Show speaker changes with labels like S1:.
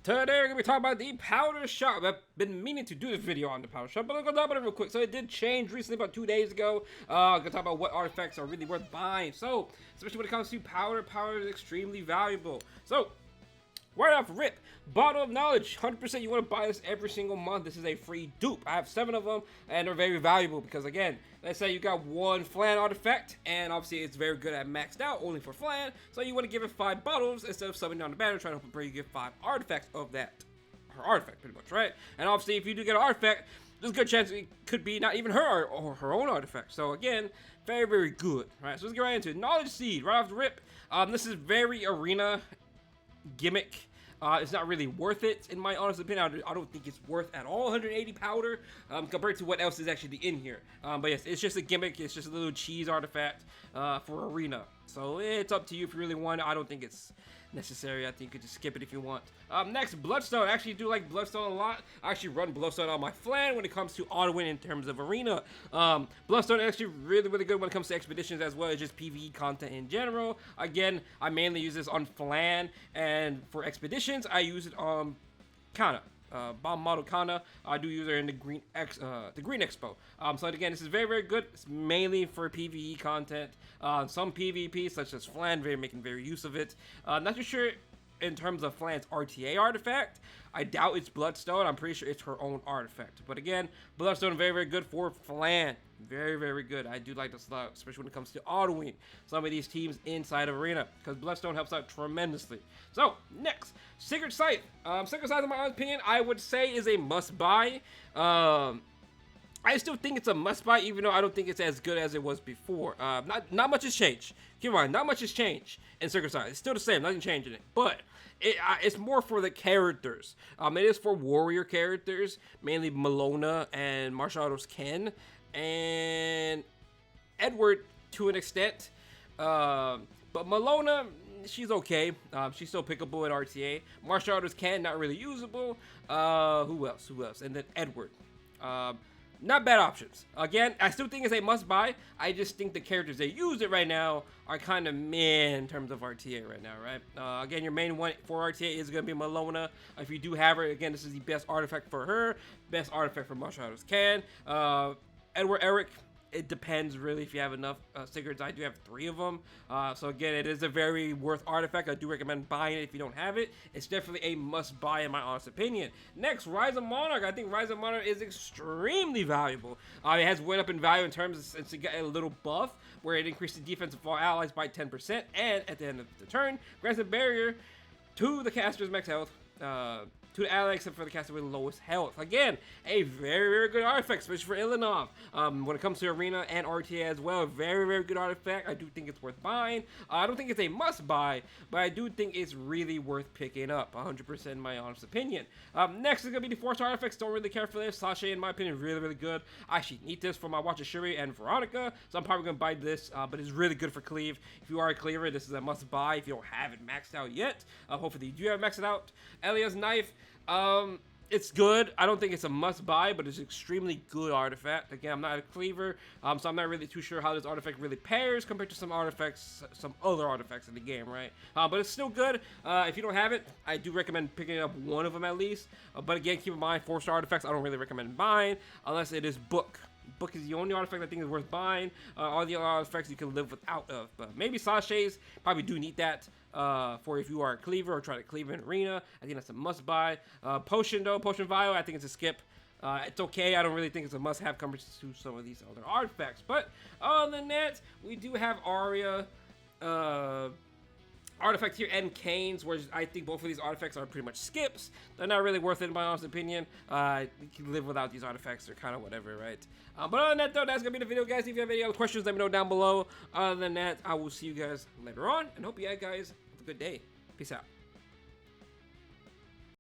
S1: Today we're going to be talking about the Powder Shop. I've been meaning to do this video on the Powder Shop, but I'm going to talk about it real quick. So it did change recently, about 2 days ago. I'm going to talk about what artifacts are really worth buying. So, especially when it comes to powder, powder is extremely valuable. So, right off rip, Bottle of Knowledge, 100% you want to buy this every single month. This is a free dupe. I have 7 of them, and they're very valuable because, again, let's say you got one Flan artifact, and obviously it's very good at maxed out, only for Flan, so you want to give it 5 bottles instead of subbing down the banner, trying to hope you get 5 artifacts of that. Her artifact, pretty much, right? And obviously, if you do get an artifact, there's a good chance it could be not even her or her own artifact. So again, very, very good, right? So let's get right into it. Knowledge Seed, right off the rip. This is very arena gimmick. It's not really worth it, in my honest opinion. I don't think it's worth at all 180 powder compared to what else is actually in here. But yes, it's just a gimmick. It's just a little cheese artifact for arena. So it's up to you if you really want it. I don't think it's necessary. I think you could just skip it if you want. Next, Bloodstone. I actually do like Bloodstone a lot. I actually run Bloodstone on my Flan when it comes to auto-win in terms of arena. Bloodstone is actually really, really good when it comes to expeditions as well as just PvE content in general. Again, I mainly use this on Flan, and for expeditions, I use it on Kana. Bomb model Kana. I do use her in the Green Expo. So again, this is very, very good. It's mainly for PvE content. Some PvP, such as Flan, making very use of it. Not too sure in terms of Flan's RTA artifact. I doubt it's Bloodstone. I'm pretty sure it's her own artifact. But again, Bloodstone very, very good for Flan. Very, very good. I do like this a lot, especially when it comes to autoing some of these teams inside of Arena, because Bloodstone helps out tremendously. So, next, Sacred Scythe. Sacred Scythe, in my opinion, I would say is a must-buy. I still think it's a must-buy, even though I don't think it's as good as it was before. Not much has changed. Keep in mind, not much has changed in Sacred Scythe. It's still the same, nothing changing it. But it's more for the characters. It is for warrior characters, mainly Malona and Martial Arts Ken, and Edward to an extent. But Malona, she's okay. She's still pickable at RTA. Martial Arts Ken, not really usable. Who else? And then Edward. Not bad options. Again, I still think it's a must-buy. I just think the characters that use it right now are kind of meh in terms of RTA right now, right? Again, your main one for RTA is going to be Malona. If you do have her, again, this is the best artifact for her. Best artifact for Martial Arts Ken. Edward Eric. It depends really if you have enough stickers. I do have 3 of them. So again, it is a very worth artifact. I do recommend buying it if you don't have it. It's definitely a must buy in my honest opinion. Next, Rise of Monarch. I think Rise of Monarch is extremely valuable. It has went up in value in terms of since it got a little buff where it increased the defense of all allies by 10%. And at the end of the turn, grants a barrier to the caster's max health. To the ally except for the caster with the lowest health. Again, a very, very good artifact, especially for Ilinov. When it comes to Arena and RTA as well, very, very good artifact. I do think it's worth buying. I don't think it's a must-buy, but I do think it's really worth picking up, 100% in my honest opinion. Next is going to be the Force artifacts. Don't really care for this. Sasha, in my opinion, really, really good. I actually need this for my Watcher Shuri and Veronica, so I'm probably going to buy this, but it's really good for Cleave. If you are a Cleaver, this is a must-buy if you don't have it maxed out yet. Hopefully you do have it maxed out. Elia's Knife. It's good. I don't think it's a must-buy, but it's an extremely good artifact. Again, I'm not a Cleaver, so I'm not really too sure how this artifact really pairs compared to some other artifacts in the game, right? But it's still good. If you don't have it, I do recommend picking up one of them at least. But again, keep in mind, 4-star artifacts, I don't really recommend buying unless it is Book. Book is the only artifact I think is worth buying. All the other artifacts you can live without of. But maybe Sachets, probably do need that for if you are a Cleaver or try to Cleave in Arena. I think that's a must-buy. Potion, though, Potion Vial, I think it's a skip. It's okay. I don't really think it's a must-have compared to some of these other artifacts. But other than that, we do have Arya, artifact here and Kane's, where I think both of these artifacts are pretty much skips. They're not really worth it in my honest opinion. You can live without these artifacts. They're kind of whatever, right? But other than that, though, that's going to be the video, guys. If you have any other questions, let me know down below. Other than that, I will see you guys later on, and hope you guys have a good day. Peace out.